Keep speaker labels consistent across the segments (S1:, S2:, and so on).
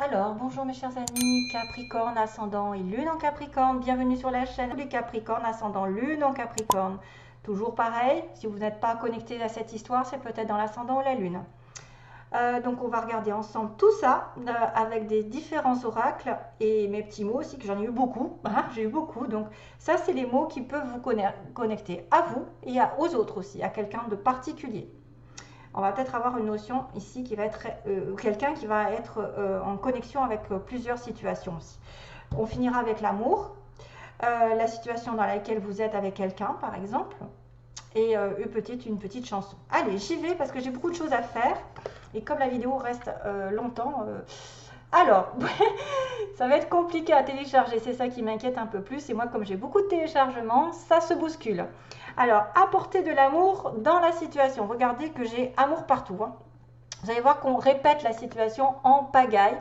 S1: Alors, bonjour mes chers amis, Capricorne, ascendant et lune en Capricorne. Bienvenue sur la chaîne des Capricornes, ascendant, lune en Capricorne. Toujours pareil, si vous n'êtes pas connecté à cette histoire, c'est peut-être dans l'ascendant ou la lune. Donc on va regarder ensemble tout ça avec des différents oracles et mes petits mots aussi, que j'en ai eu beaucoup. J'ai eu beaucoup. Donc ça, c'est les mots qui peuvent vous connecter à vous et aux autres aussi, à quelqu'un de particulier. On va peut-être avoir une notion ici qui va être quelqu'un qui va être en connexion avec plusieurs situations aussi. On finira avec l'amour, la situation dans laquelle vous êtes avec quelqu'un par exemple, et une petite chanson. Allez, j'y vais parce que j'ai beaucoup de choses à faire et comme la vidéo reste longtemps, alors ça va être compliqué à télécharger, c'est ça qui m'inquiète un peu plus, et moi comme j'ai beaucoup de téléchargements, ça se bouscule. Alors, apporter de l'amour dans la situation. Regardez que j'ai amour partout. Vous allez voir qu'on répète la situation en pagaille.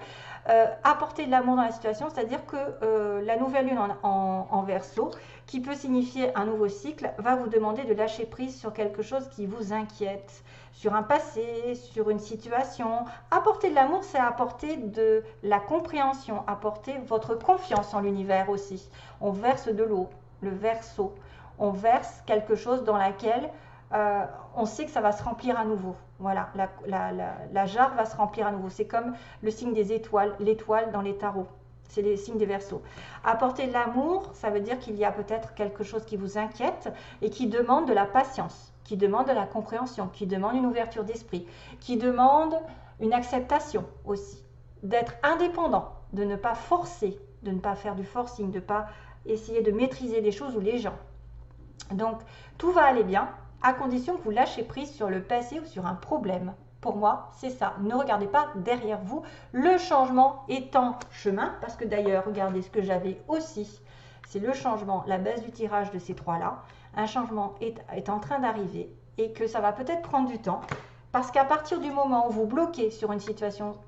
S1: Apporter de l'amour dans la situation, c'est-à-dire que la nouvelle lune en Verseau, qui peut signifier un nouveau cycle, va vous demander de lâcher prise sur quelque chose qui vous inquiète, sur un passé, sur une situation. Apporter de l'amour, c'est apporter de la compréhension, apporter votre confiance en l'univers aussi. On verse de l'eau, le Verseau. On verse quelque chose dans laquelle on sait que ça va se remplir à nouveau. Voilà, la jarre va se remplir à nouveau. C'est comme le signe des étoiles, l'étoile dans les tarots. C'est les signes des Verseaux. Apporter de l'amour, ça veut dire qu'il y a peut-être quelque chose qui vous inquiète et qui demande de la patience, qui demande de la compréhension, qui demande une ouverture d'esprit, qui demande une acceptation aussi, d'être indépendant, de ne pas forcer, de ne pas faire du forcing, de ne pas essayer de maîtriser les choses ou les gens. Donc, tout va aller bien, à condition que vous lâchez prise sur le passé ou sur un problème. Pour moi, c'est ça. Ne regardez pas derrière vous. Le changement est en chemin, parce que d'ailleurs, regardez ce que j'avais aussi. C'est le changement, la base du tirage de ces trois-là. Un changement est en train d'arriver et que ça va peut-être prendre du temps. Parce qu'à partir du moment où vous bloquez sur une situation,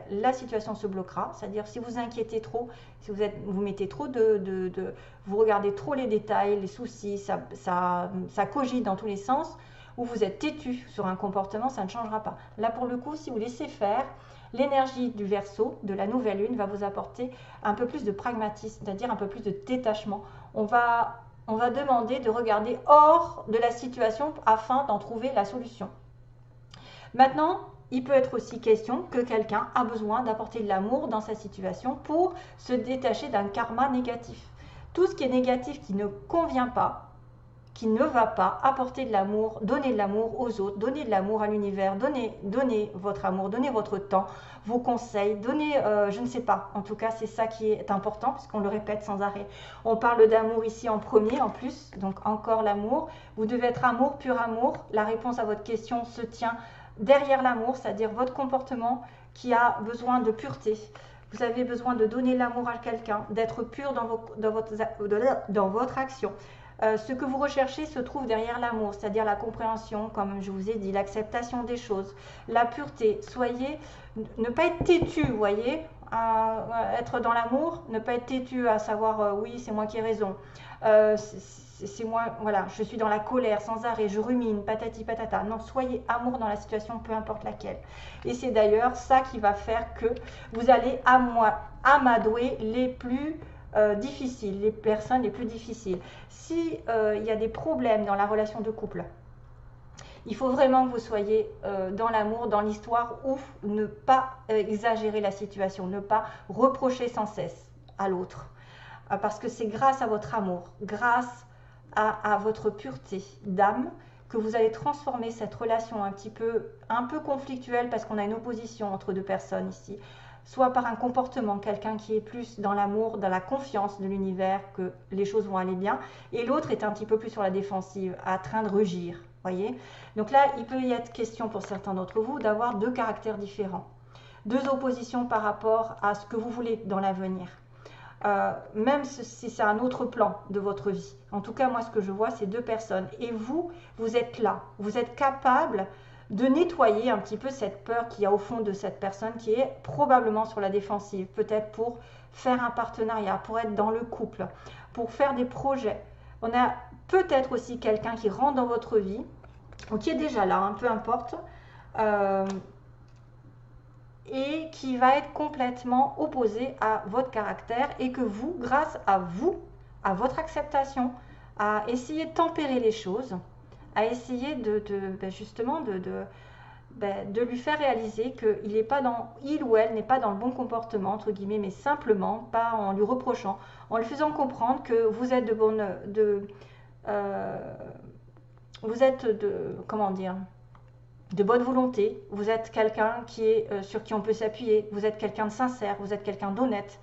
S1: la situation se bloquera. C'est-à-dire si vous inquiétez trop, si vous mettez trop vous regardez trop les détails, les soucis, ça cogite dans tous les sens, ou vous êtes têtu sur un comportement, ça ne changera pas. Là pour le coup, si vous laissez faire, l'énergie du Verseau, de la nouvelle lune, va vous apporter un peu plus de pragmatisme, c'est-à-dire un peu plus de détachement. On va demander de regarder hors de la situation afin d'en trouver la solution. Maintenant, il peut être aussi question que quelqu'un a besoin d'apporter de l'amour dans sa situation pour se détacher d'un karma négatif. Tout ce qui est négatif, qui ne convient pas, qui ne va pas, apporter de l'amour, donner de l'amour aux autres, donner de l'amour à l'univers, donnez votre amour, donnez votre temps, vos conseils, donnez, je ne sais pas, en tout cas c'est ça qui est important puisqu'on le répète sans arrêt. On parle d'amour ici en premier en plus, donc encore l'amour. Vous devez être amour, pur amour. La réponse à votre question se tient derrière l'amour, c'est-à-dire votre comportement qui a besoin de pureté. Vous avez besoin de donner l'amour à quelqu'un, d'être pur dans votre action. Ce que vous recherchez se trouve derrière l'amour, c'est-à-dire la compréhension, comme je vous ai dit, l'acceptation des choses, la pureté. Ne pas être têtu, vous voyez, être dans l'amour, ne pas être têtu à savoir oui, c'est moi qui ai raison. C'est moi, voilà, je suis dans la colère sans arrêt, je rumine, patati patata. Non, soyez amour dans la situation, peu importe laquelle. Et c'est d'ailleurs ça qui va faire que vous allez amadouer les plus difficiles, les personnes les plus difficiles. Si il y a des problèmes dans la relation de couple, il faut vraiment que vous soyez dans l'amour, dans l'histoire, ou ne pas exagérer la situation, ne pas reprocher sans cesse à l'autre. Parce que c'est grâce à votre amour, grâce à votre pureté d'âme, que vous allez transformer cette relation un peu conflictuelle, parce qu'on a une opposition entre deux personnes ici, soit par un comportement, quelqu'un qui est plus dans l'amour, dans la confiance de l'univers, que les choses vont aller bien, et l'autre est un petit peu plus sur la défensive, en train de rugir, voyez. Donc là, il peut y être question pour certains d'entre vous d'avoir deux caractères différents, deux oppositions par rapport à ce que vous voulez dans l'avenir. Même si c'est un autre plan de votre vie. En tout cas, moi, ce que je vois, c'est deux personnes. Et vous êtes là. Vous êtes capable de nettoyer un petit peu cette peur qu'il y a au fond de cette personne qui est probablement sur la défensive. Peut-être pour faire un partenariat, pour être dans le couple, pour faire des projets. On a peut-être aussi quelqu'un qui rentre dans votre vie, ou qui est déjà là, peu importe. et qui va être complètement opposé à votre caractère et que vous, grâce à vous, à votre acceptation, à essayer de tempérer les choses, à essayer justement de lui faire réaliser qu'il n'est pas dans, il ou elle n'est pas dans le bon comportement, entre guillemets, mais simplement, pas en lui reprochant, en lui faisant comprendre que vous êtes comment dire, de bonne volonté, vous êtes quelqu'un sur qui on peut s'appuyer, vous êtes quelqu'un de sincère, vous êtes quelqu'un d'honnête.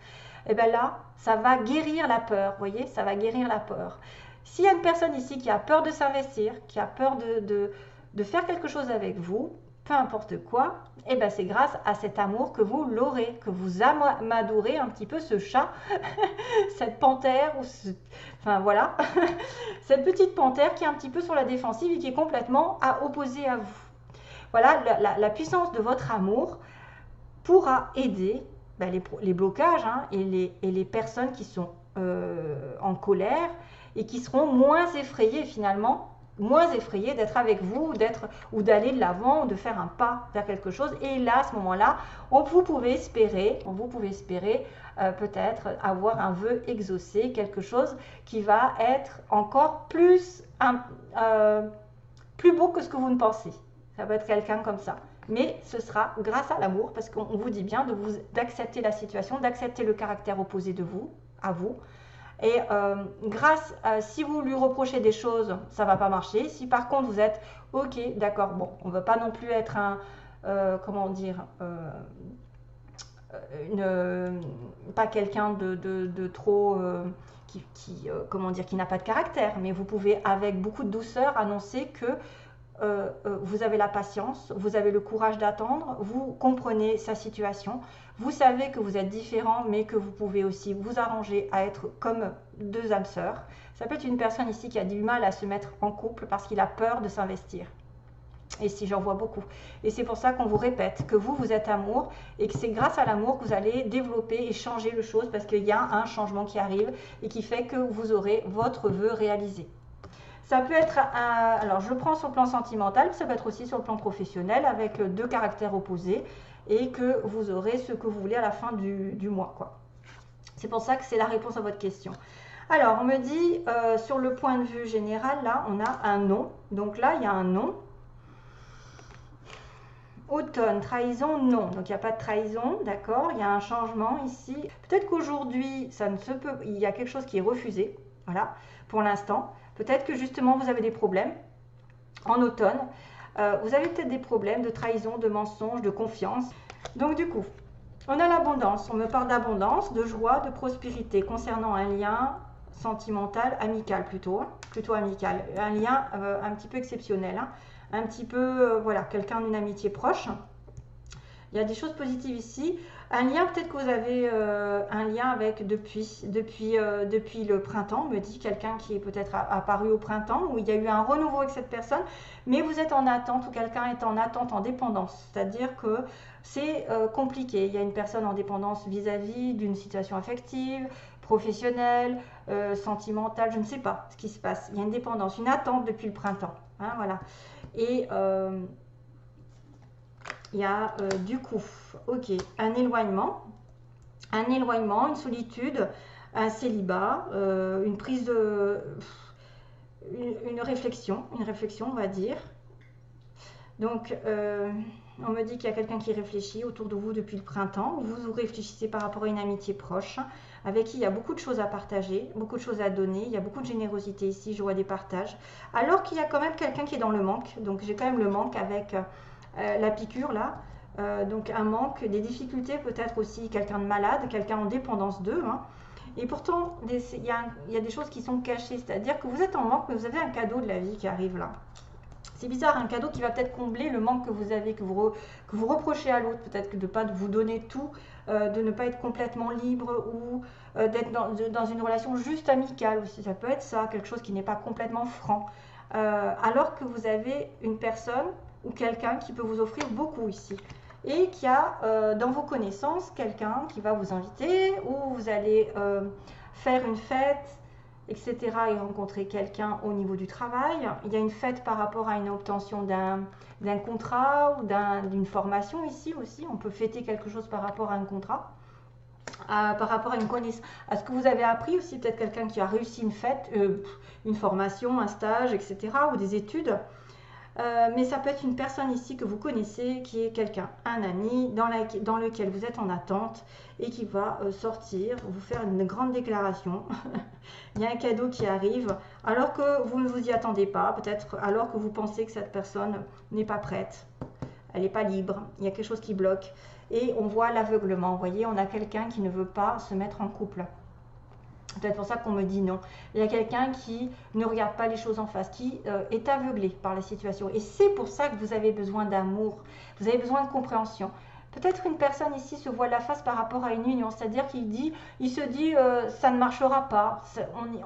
S1: Et bien là, ça va guérir la peur, vous voyez, ça va guérir la peur. S'il y a une personne ici qui a peur de s'investir, qui a peur de faire quelque chose avec vous, peu importe quoi, et ben c'est grâce à cet amour que vous l'aurez, que vous amadorez un petit peu ce chat, cette panthère, enfin voilà, cette petite panthère qui est un petit peu sur la défensive et qui est complètement opposée à vous. Voilà, la puissance de votre amour pourra aider les blocages et les personnes qui sont en colère et qui seront moins effrayées finalement, moins effrayées d'être avec vous ou d'aller de l'avant ou de faire un pas vers quelque chose. Et là, à ce moment-là, vous pouvez espérer peut-être avoir un vœu exaucé, quelque chose qui va être encore plus beau que ce que vous ne pensez. Ça peut être quelqu'un comme ça. Mais ce sera grâce à l'amour, parce qu'on vous dit bien d'accepter la situation, d'accepter le caractère opposé de vous, à vous. Et si vous lui reprochez des choses, ça ne va pas marcher. Si par contre vous êtes, ok, d'accord, bon, on ne veut pas non plus être pas quelqu'un de trop... qui n'a pas de caractère, mais vous pouvez avec beaucoup de douceur annoncer que vous avez la patience, vous avez le courage d'attendre, vous comprenez sa situation, vous savez que vous êtes différent, mais que vous pouvez aussi vous arranger à être comme deux âmes sœurs. Ça peut être une personne ici qui a du mal à se mettre en couple parce qu'il a peur de s'investir. Et si j'en vois beaucoup. Et c'est pour ça qu'on vous répète que vous êtes amour et que c'est grâce à l'amour que vous allez développer et changer les choses parce qu'il y a un changement qui arrive et qui fait que vous aurez votre vœu réalisé. Ça peut être, alors je le prends sur le plan sentimental, ça peut être aussi sur le plan professionnel avec deux caractères opposés et que vous aurez ce que vous voulez à la fin du mois, quoi. C'est pour ça que c'est la réponse à votre question. Alors, on me dit, sur le point de vue général, là, on a un non. Donc là, il y a un non. Automne, trahison, non. Donc, il n'y a pas de trahison, d'accord. Il y a un changement ici. Peut-être qu'aujourd'hui, il y a quelque chose qui est refusé, voilà, pour l'instant. Peut-être que justement, vous avez des problèmes en automne. Vous avez peut-être des problèmes de trahison, de mensonge, de confiance. Donc du coup, on a l'abondance. On me parle d'abondance, de joie, de prospérité concernant un lien sentimental, amical plutôt amical. Un lien un petit peu exceptionnel, un petit peu, voilà, quelqu'un d'une amitié proche. Il y a des choses positives ici. Un lien, peut-être que vous avez un lien avec depuis le printemps, me dit quelqu'un qui est peut-être apparu au printemps, où il y a eu un renouveau avec cette personne, mais vous êtes en attente ou quelqu'un est en attente, en dépendance. C'est-à-dire que c'est compliqué. Il y a une personne en dépendance vis-à-vis d'une situation affective, professionnelle, sentimentale, je ne sais pas ce qui se passe. Il y a une dépendance, une attente depuis le printemps. Voilà. Et... il y a du coup, ok, un éloignement, une solitude, un célibat, une prise de... une réflexion, on va dire. Donc, on me dit qu'il y a quelqu'un qui réfléchit autour de vous depuis le printemps. Vous réfléchissez par rapport à une amitié proche, avec qui il y a beaucoup de choses à partager, beaucoup de choses à donner. Il y a beaucoup de générosité ici, je vois des partages. Alors qu'il y a quand même quelqu'un qui est dans le manque. Donc, j'ai quand même le manque avec... la piqûre là, donc un manque, des difficultés, peut-être aussi quelqu'un de malade, quelqu'un en dépendance d'eux. Et pourtant, il y a des choses qui sont cachées, c'est-à-dire que vous êtes en manque, mais vous avez un cadeau de la vie qui arrive là. C'est bizarre, un cadeau qui va peut-être combler le manque que vous avez, que vous reprochez à l'autre, peut-être que de ne pas vous donner tout, de ne pas être complètement libre ou d'être dans une relation juste amicale aussi. Ça peut être ça, quelque chose qui n'est pas complètement franc. Alors que vous avez une personne ou quelqu'un qui peut vous offrir beaucoup ici. Et qu'il y a dans vos connaissances quelqu'un qui va vous inviter ou vous allez faire une fête etc. et rencontrer quelqu'un au niveau du travail. Il y a une fête par rapport à une obtention d'un contrat ou d'une formation ici aussi. On peut fêter quelque chose par rapport à un contrat. Par rapport à une connaissance, à ce que vous avez appris aussi, peut-être quelqu'un qui a réussi une fête, une formation, un stage, etc. ou des études. Mais ça peut être une personne ici que vous connaissez, qui est quelqu'un, un ami, dans lequel vous êtes en attente et qui va sortir, vous faire une grande déclaration. Il y a un cadeau qui arrive alors que vous ne vous y attendez pas, peut-être alors que vous pensez que cette personne n'est pas prête, elle n'est pas libre, il y a quelque chose qui bloque. Et on voit l'aveuglement, vous voyez, on a quelqu'un qui ne veut pas se mettre en couple. C'est peut-être pour ça qu'on me dit non. Il y a quelqu'un qui ne regarde pas les choses en face, qui est aveuglé par la situation. Et c'est pour ça que vous avez besoin d'amour, vous avez besoin de compréhension. Peut-être une personne ici se voit la face par rapport à une union, c'est-à-dire il se dit ça ne marchera pas,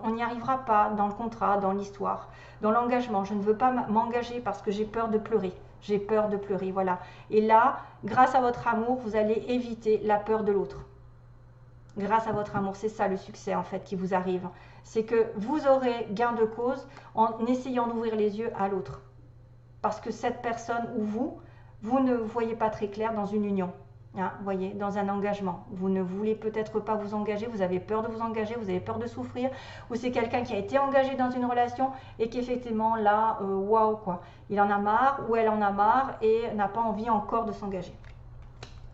S1: on n'y arrivera pas dans le contrat, dans l'histoire, dans l'engagement. Je ne veux pas m'engager parce que j'ai peur de pleurer. J'ai peur de pleurer, voilà. Et là, grâce à votre amour, vous allez éviter la peur de l'autre. Grâce à votre amour, c'est ça le succès en fait qui vous arrive. C'est que vous aurez gain de cause en essayant d'ouvrir les yeux à l'autre. Parce que cette personne ou vous ne voyez pas très clair dans une union. Hein, voyez, dans un engagement. Vous ne voulez peut-être pas vous engager, vous avez peur de vous engager, vous avez peur de souffrir, ou c'est quelqu'un qui a été engagé dans une relation et qu'effectivement là, waouh quoi, il en a marre ou elle en a marre et n'a pas envie encore de s'engager.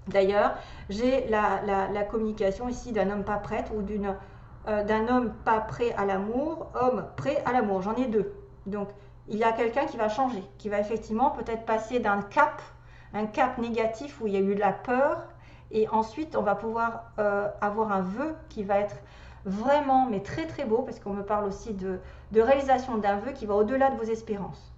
S1: D'ailleurs, j'ai la communication ici d'un homme pas prêt ou d'un homme pas prêt à l'amour, homme prêt à l'amour. J'en ai deux. Donc, il y a quelqu'un qui va changer, qui va effectivement peut-être passer d'un cap, un cap négatif où il y a eu de la peur, et ensuite on va pouvoir avoir un vœu qui va être vraiment, mais très très beau, parce qu'on me parle aussi de réalisation d'un vœu qui va au-delà de vos espérances.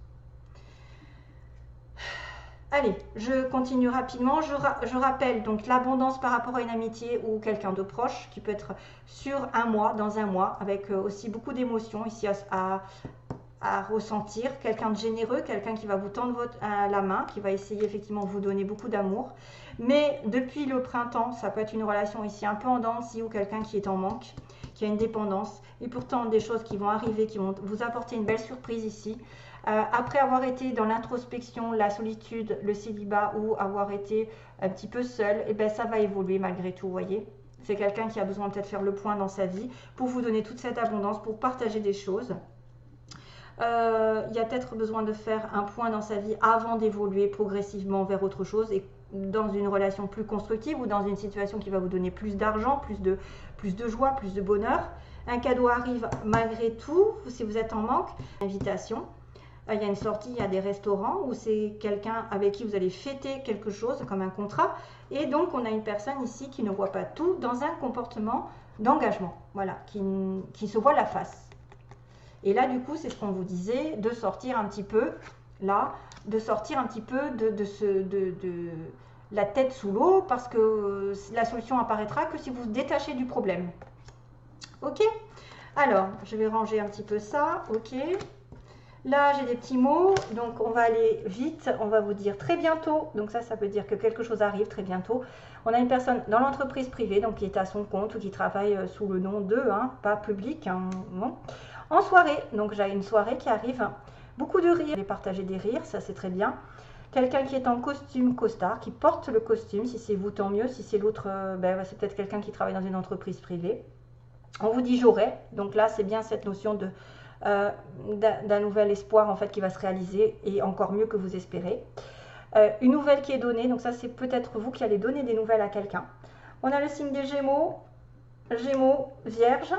S1: Allez, je continue rapidement. Je rappelle donc l'abondance par rapport à une amitié ou quelqu'un de proche qui peut être sur un mois, dans un mois, avec aussi beaucoup d'émotions ici à ressentir. Quelqu'un de généreux, quelqu'un qui va vous tendre la main, qui va essayer effectivement de vous donner beaucoup d'amour. Mais depuis le printemps, ça peut être une relation ici un peu en dents de scie ou quelqu'un qui est en manque, qui a une dépendance. Et pourtant, des choses qui vont arriver, qui vont vous apporter une belle surprise ici. Après avoir été dans l'introspection, la solitude, le célibat ou avoir été un petit peu seul, et ben ça va évoluer malgré tout, vous voyez. C'est quelqu'un qui a besoin peut-être de faire le point dans sa vie pour vous donner toute cette abondance, pour partager des choses. Il y a peut-être besoin de faire un point dans sa vie avant d'évoluer progressivement vers autre chose et dans une relation plus constructive ou dans une situation qui va vous donner plus d'argent, plus de joie, plus de bonheur. Un cadeau arrive malgré tout, si vous êtes en manque. Invitation. Il y a une sortie, il y a des restaurants où c'est quelqu'un avec qui vous allez fêter quelque chose comme un contrat. Et donc, on a une personne ici qui ne voit pas tout dans un comportement d'engagement, voilà, qui se voit la face. Et là, du coup, c'est ce qu'on vous disait, de sortir un petit peu, là, de sortir un petit peu de la tête sous l'eau, parce que la solution apparaîtra que si vous vous détachez du problème. Ok? Alors, je vais ranger un petit peu ça, ok? Là, j'ai des petits mots, donc on va aller vite, on va vous dire très bientôt. Donc ça veut dire que quelque chose arrive très bientôt. On a une personne dans l'entreprise privée, donc qui est à son compte ou qui travaille sous le nom de, hein, pas public, hein, non. En soirée, donc j'ai une soirée qui arrive, beaucoup de rires, je vais partager des rires, ça c'est très bien. Quelqu'un qui est en costume costard, qui porte le costume, si c'est vous tant mieux, si c'est l'autre, c'est peut-être quelqu'un qui travaille dans une entreprise privée. On vous dit j'aurai, donc là c'est bien cette notion d'un nouvel espoir en fait qui va se réaliser et encore mieux que vous espérez. Une nouvelle qui est donnée, donc ça c'est peut-être vous qui allez donner des nouvelles à quelqu'un. On a le signe des Gémeaux, Gémeaux, Vierge,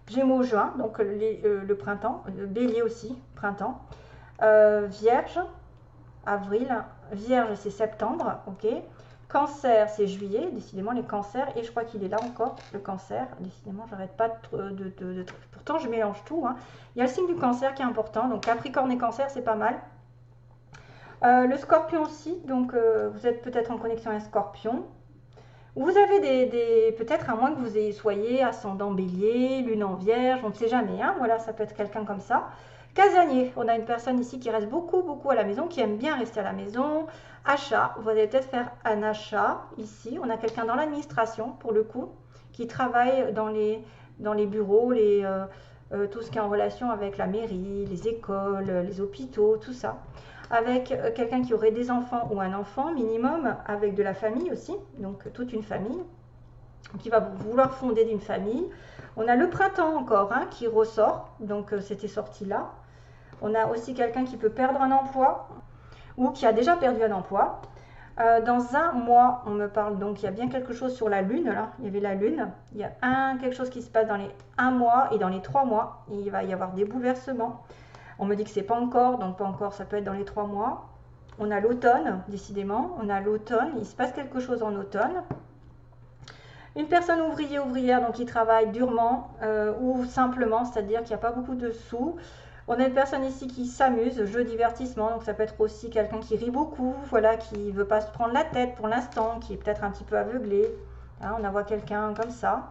S1: Gémeaux juin, donc le printemps, Bélier aussi, printemps, Vierge, avril, Vierge c'est septembre, ok. Cancer, c'est juillet, décidément les cancers, et je crois qu'il est là encore, le cancer, décidément, j'arrête pas pourtant je mélange tout, hein. Il y a le signe du cancer qui est important, donc Capricorne et cancer, c'est pas mal. Le scorpion aussi, donc vous êtes peut-être en connexion avec un scorpion. Vous avez peut-être, à moins que vous soyez ascendant bélier, lune en vierge, on ne sait jamais, hein, voilà, ça peut être quelqu'un comme ça. Casanier, on a une personne ici qui reste beaucoup à la maison, qui aime bien rester à la maison. Achat, vous allez peut-être faire un achat ici. On a quelqu'un dans l'administration, pour le coup, qui travaille dans les dans les bureaux, tout ce qui est en relation avec la mairie, les écoles, les hôpitaux, tout ça. Avec quelqu'un qui aurait des enfants ou un enfant minimum, avec de la famille aussi, donc toute une famille, qui va vouloir fonder une famille. On a le printemps encore hein, qui ressort, donc c'était sorti là. On a aussi quelqu'un qui peut perdre un emploi ou qui a déjà perdu un emploi. Dans un mois, on me parle donc, il y a bien quelque chose sur la lune, là, il y avait la lune, il y a quelque chose qui se passe dans les 1 mois et dans les 3 mois, il va y avoir des bouleversements. On me dit que c'est pas encore, donc pas encore, ça peut être dans les 3 mois. On a l'automne, décidément, on a l'automne, il se passe quelque chose en automne. Une personne ouvrière, donc qui travaille durement ou simplement, c'est-à-dire qu'il n'y a pas beaucoup de sous. On a une personne ici qui s'amuse, jeu divertissement, donc ça peut être aussi quelqu'un qui rit beaucoup, voilà, qui ne veut pas se prendre la tête pour l'instant, qui est peut-être un petit peu aveuglé. Hein, on voit quelqu'un comme ça.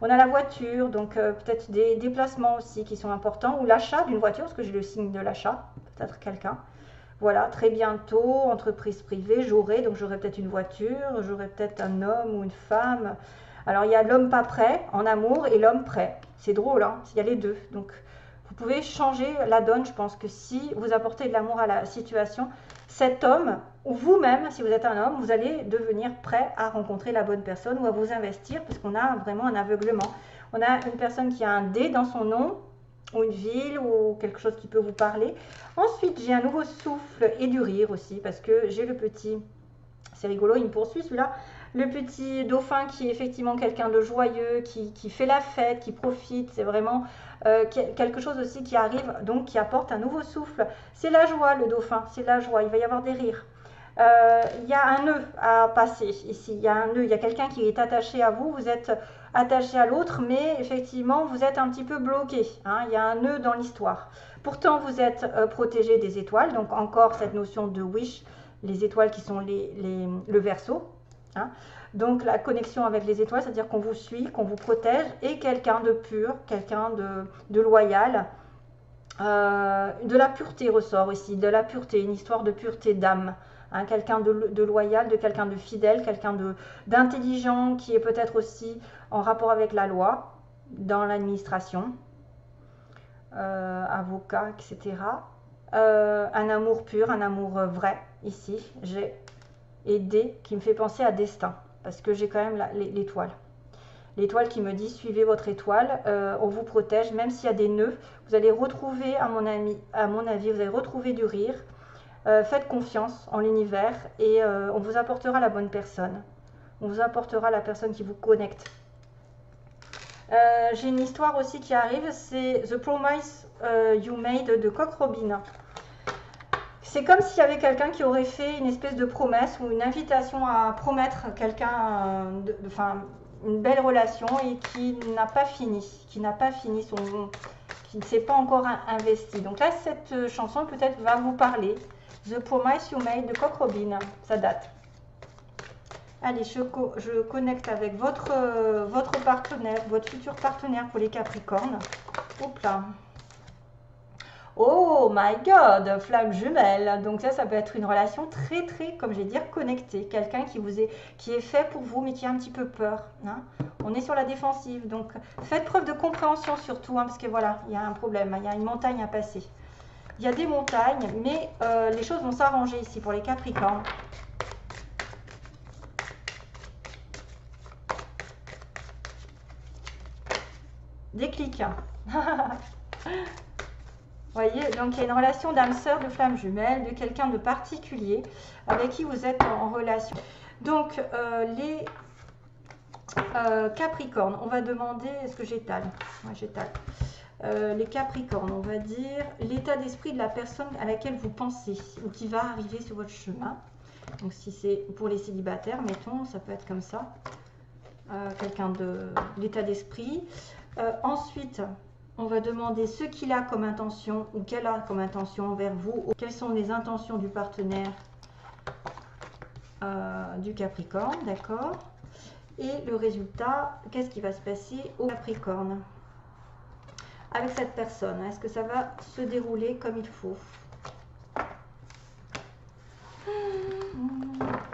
S1: On a la voiture, donc peut-être des déplacements aussi qui sont importants, ou l'achat d'une voiture, parce que j'ai le signe de l'achat, peut-être quelqu'un. Voilà, très bientôt, entreprise privée, donc j'aurai peut-être une voiture, j'aurai peut-être un homme ou une femme. Alors il y a l'homme pas prêt en amour et l'homme prêt. C'est drôle, hein, il y a les deux. Donc vous pouvez changer la donne, je pense que si vous apportez de l'amour à la situation, cet homme, ou vous-même, si vous êtes un homme, vous allez devenir prêt à rencontrer la bonne personne ou à vous investir, parce qu'on a vraiment un aveuglement. On a une personne qui a un D dans son nom, ou une ville, ou quelque chose qui peut vous parler. Ensuite, j'ai un nouveau souffle et du rire aussi, parce que j'ai le petit, c'est rigolo, il me poursuit celui-là, le petit dauphin qui est effectivement quelqu'un de joyeux, qui fait la fête, qui profite, c'est vraiment quelque chose aussi qui arrive, donc qui apporte un nouveau souffle. C'est la joie, le dauphin, c'est la joie, il va y avoir des rires. Il y a un nœud à passer ici, il y a un nœud, il y a quelqu'un qui est attaché à vous, vous êtes attaché à l'autre, mais effectivement vous êtes un petit peu bloqué, hein, il y a un nœud dans l'histoire. Pourtant vous êtes protégé des étoiles, donc encore cette notion de wish, les étoiles qui sont le Verseau. Hein. Donc la connexion avec les étoiles, c'est-à-dire qu'on vous suit, qu'on vous protège, et quelqu'un de pur, quelqu'un de loyal. De la pureté ressort ici, de la pureté, une histoire de pureté d'âme. Hein, quelqu'un de loyal, de quelqu'un de fidèle, quelqu'un d'intelligent qui est peut-être aussi en rapport avec la loi, dans l'administration, avocat, etc. Un amour pur, un amour vrai, ici, j'ai et D qui me fait penser à destin, parce que j'ai quand même l'étoile. L'étoile qui me dit suivez votre étoile, on vous protège, même s'il y a des nœuds, vous allez retrouver, à mon avis, vous allez retrouver du rire. Faites confiance en l'univers et on vous apportera la bonne personne. On vous apportera la personne qui vous connecte. J'ai une histoire aussi qui arrive, c'est The Promise You Made de Cock Robin. C'est comme s'il y avait quelqu'un qui aurait fait une espèce de promesse ou une invitation à promettre quelqu'un, une belle relation et qui n'a pas fini, qui ne s'est pas encore investi. Donc là, cette chanson peut-être va vous parler. The Promise You Made de Cock Robin, ça date. Allez, je connecte avec votre partenaire, votre futur partenaire pour les Capricornes. Hop là. Oh my God, flamme jumelle. Donc ça peut être une relation très, comme je vais dire, connectée. Quelqu'un qui est fait pour vous, mais qui a un petit peu peur. Hein. On est sur la défensive. Donc faites preuve de compréhension surtout, hein, parce que voilà, il y a un problème, il y a une montagne à passer. Il y a des montagnes, mais les choses vont s'arranger ici pour les Capricornes. Déclic. Vous voyez, donc il y a une relation d'âme sœur, de flamme jumelle, de quelqu'un de particulier avec qui vous êtes en relation. Donc les Capricornes, on va demander, est-ce que j'étale? Ouais, j'étale. Les Capricornes, on va dire l'état d'esprit de la personne à laquelle vous pensez ou qui va arriver sur votre chemin. Donc si c'est pour les célibataires, mettons, ça peut être comme ça. Quelqu'un de l'état d'esprit. Ensuite, on va demander ce qu'il a comme intention ou qu'elle a comme intention envers vous. Quelles sont les intentions du partenaire du Capricorne, d'accord? Et le résultat, qu'est-ce qui va se passer au Capricorne avec cette personne? Est-ce que ça va se dérouler comme il faut?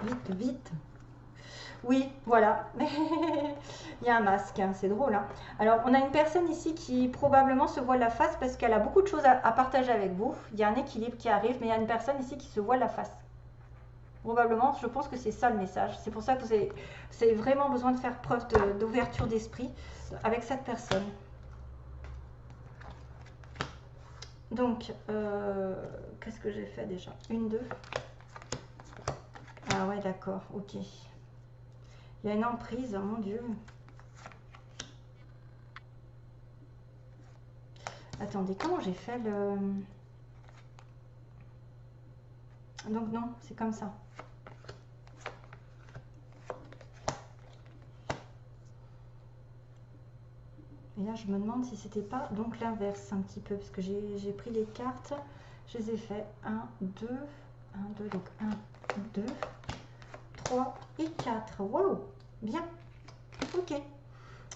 S1: Vite, vite. Oui, voilà. Il y a un masque, hein, c'est drôle, hein. Alors, on a une personne ici qui probablement se voit la face parce qu'elle a beaucoup de choses à partager avec vous. Il y a un équilibre qui arrive, mais il y a une personne ici qui se voit la face. Probablement, je pense que c'est ça le message. C'est pour ça que vous avez vraiment besoin de faire preuve d'ouverture d'esprit avec cette personne. Donc, qu'est-ce que j'ai fait déjà? Une, deux. Ah ouais, d'accord, ok. Il y a une emprise, oh mon Dieu. Attendez, comment j'ai fait le... Donc non, c'est comme ça. Et là, je me demande si c'était pas donc l'inverse un petit peu, parce que j'ai pris les cartes, je les ai fait 1, 2, 1, 2, donc 1, 2, 3 et 4. Waouh, bien, ok.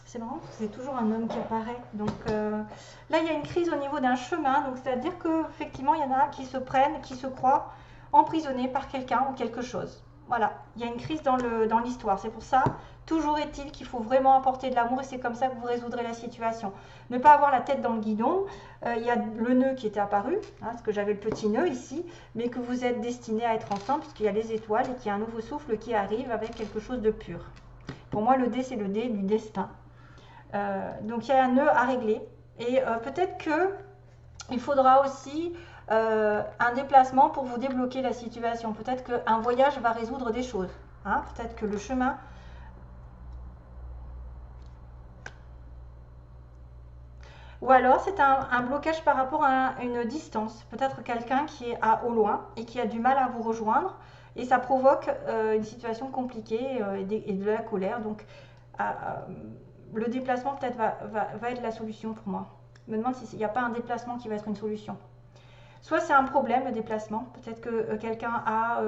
S1: C'est marrant, c'est toujours un homme qui apparaît. Donc là, il y a une crise au niveau d'un chemin, donc c'est-à-dire qu'effectivement, il y en a qui se prennent, qui se croient emprisonnés par quelqu'un ou quelque chose. Voilà, il y a une crise dans l'histoire. C'est pour ça, toujours est-il qu'il faut vraiment apporter de l'amour et c'est comme ça que vous résoudrez la situation. Ne pas avoir la tête dans le guidon. Il y a le nœud qui était apparu, hein, parce que j'avais le petit nœud ici, mais que vous êtes destinés à être ensemble, puisqu'il y a les étoiles et qu'il y a un nouveau souffle qui arrive avec quelque chose de pur. Pour moi, le dé, c'est le dé du destin. Donc il y a un nœud à régler et peut-être que il faudra aussi un déplacement pour vous débloquer la situation. Peut-être qu'un voyage va résoudre des choses, hein. Peut-être que le chemin... Ou alors c'est un blocage par rapport à une distance. Peut-être quelqu'un qui est au loin et qui a du mal à vous rejoindre et ça provoque une situation compliquée et de la colère. Donc le déplacement peut-être va être la solution pour moi. Je me demande s'il n'y a pas un déplacement qui va être une solution. Soit c'est un problème le déplacement, peut-être que quelqu'un a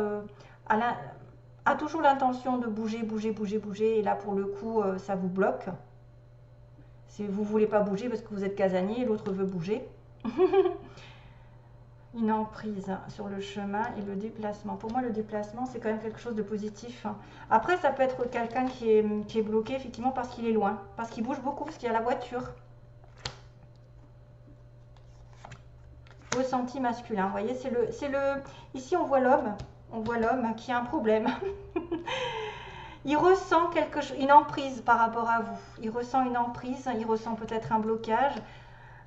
S1: toujours l'intention de bouger, et là pour le coup ça vous bloque. Si vous ne voulez pas bouger parce que vous êtes casanier et l'autre veut bouger. Une emprise sur le chemin et le déplacement. Pour moi, le déplacement, c'est quand même quelque chose de positif. Après, ça peut être quelqu'un qui est bloqué, effectivement, parce qu'il est loin, parce qu'il bouge beaucoup, parce qu'il y a la voiture. Ressenti masculin, vous voyez, ici, on voit l'homme qui a un problème. Il ressent quelque chose, une emprise par rapport à vous. Il ressent une emprise, il ressent peut-être un blocage.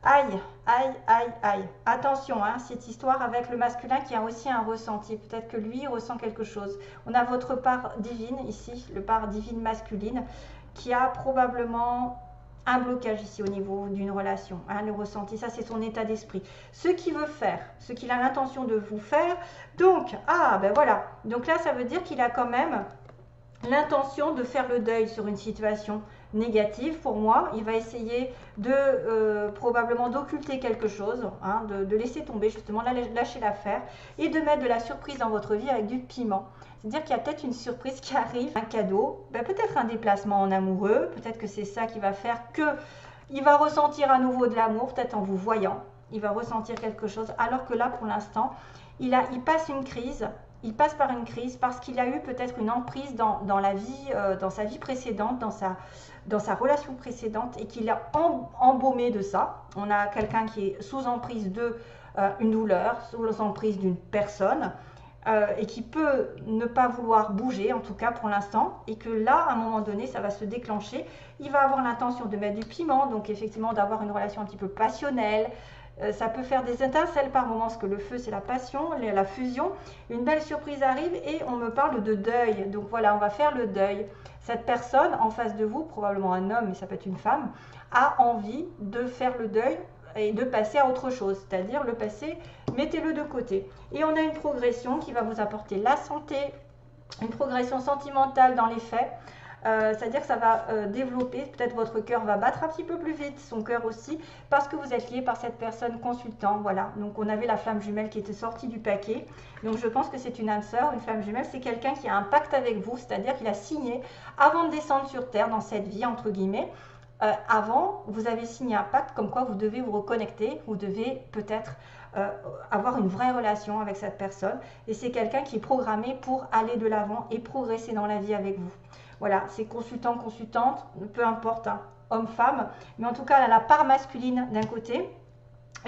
S1: Aïe, aïe, aïe, aïe. Attention, hein, cette histoire avec le masculin qui a aussi un ressenti. Peut-être que lui ressent quelque chose. On a votre part divine ici, le part divine masculine, qui a probablement un blocage ici au niveau d'une relation. Hein, le ressenti, ça c'est son état d'esprit. Ce qu'il veut faire, ce qu'il a l'intention de vous faire. Donc, ben voilà. Donc là, ça veut dire qu'il a quand même l'intention de faire le deuil sur une situation négative. Pour moi, il va essayer de probablement d'occulter quelque chose, hein, de laisser tomber justement, lâcher l'affaire et de mettre de la surprise dans votre vie avec du piment. C'est-à-dire qu'il y a peut-être une surprise qui arrive, un cadeau, peut-être un déplacement en amoureux, peut-être que c'est ça qui va faire qu'il va ressentir à nouveau de l'amour, peut-être en vous voyant, il va ressentir quelque chose, alors que là, pour l'instant, il passe une crise. Il passe par une crise parce qu'il a eu peut-être une emprise dans la vie, dans sa vie précédente, dans sa relation précédente et qu'il a embaumé de ça. On a quelqu'un qui est sous emprise une douleur, sous emprise d'une personne et qui peut ne pas vouloir bouger, en tout cas pour l'instant, et que là, à un moment donné, ça va se déclencher. Il va avoir l'intention de mettre du piment, donc effectivement d'avoir une relation un petit peu passionnelle. Ça peut faire des étincelles par moments, parce que le feu c'est la passion, la fusion. Une belle surprise arrive et on me parle de deuil. Donc voilà, on va faire le deuil. Cette personne en face de vous, probablement un homme, mais ça peut être une femme, a envie de faire le deuil et de passer à autre chose. C'est-à-dire le passé, mettez-le de côté. Et on a une progression qui va vous apporter la santé, une progression sentimentale dans les faits. C'est-à-dire que ça va développer, peut-être votre cœur va battre un petit peu plus vite, son cœur aussi, parce que vous êtes lié par cette personne consultant, voilà. Donc on avait la flamme jumelle qui était sortie du paquet, donc je pense que c'est une âme sœur, une flamme jumelle, c'est quelqu'un qui a un pacte avec vous, c'est-à-dire qu'il a signé, avant de descendre sur terre, dans cette vie, entre guillemets, avant, vous avez signé un pacte comme quoi vous devez vous reconnecter, vous devez peut-être avoir une vraie relation avec cette personne, et c'est quelqu'un qui est programmé pour aller de l'avant et progresser dans la vie avec vous. Voilà, c'est consultant, consultante, peu importe, hein, homme, femme, mais en tout cas, elle a la part masculine d'un côté.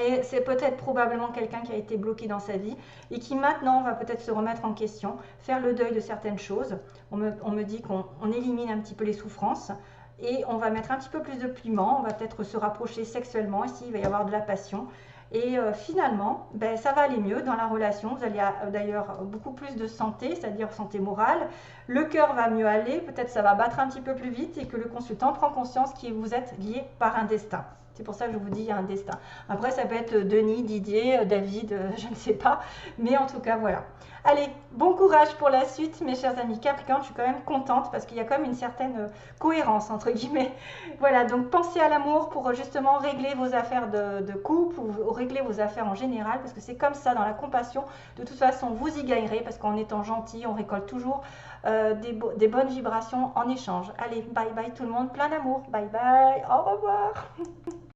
S1: Et c'est peut-être probablement quelqu'un qui a été bloqué dans sa vie et qui maintenant va peut-être se remettre en question, faire le deuil de certaines choses. On me dit qu'on élimine un petit peu les souffrances et on va mettre un petit peu plus de piment, on va peut-être se rapprocher sexuellement ici, il va y avoir de la passion. Et finalement, ben, ça va aller mieux dans la relation. Vous allez d'ailleurs beaucoup plus de santé, c'est-à-dire santé morale. Le cœur va mieux aller, peut-être ça va battre un petit peu plus vite et que le consultant prend conscience que vous êtes lié par un destin. C'est pour ça que je vous dis il y a un destin. Après, ça peut être Denis, Didier, David, je ne sais pas. Mais en tout cas, voilà. Allez, bon courage pour la suite, mes chers amis Capricorne. Je suis quand même contente parce qu'il y a quand même une certaine cohérence, entre guillemets. Voilà, donc pensez à l'amour pour justement régler vos affaires de couple ou régler vos affaires en général. Parce que c'est comme ça, dans la compassion. De toute façon, vous y gagnerez parce qu'en étant gentil, on récolte toujours des bonnes vibrations en échange. Allez, bye bye tout le monde, plein d'amour. Bye bye, au revoir.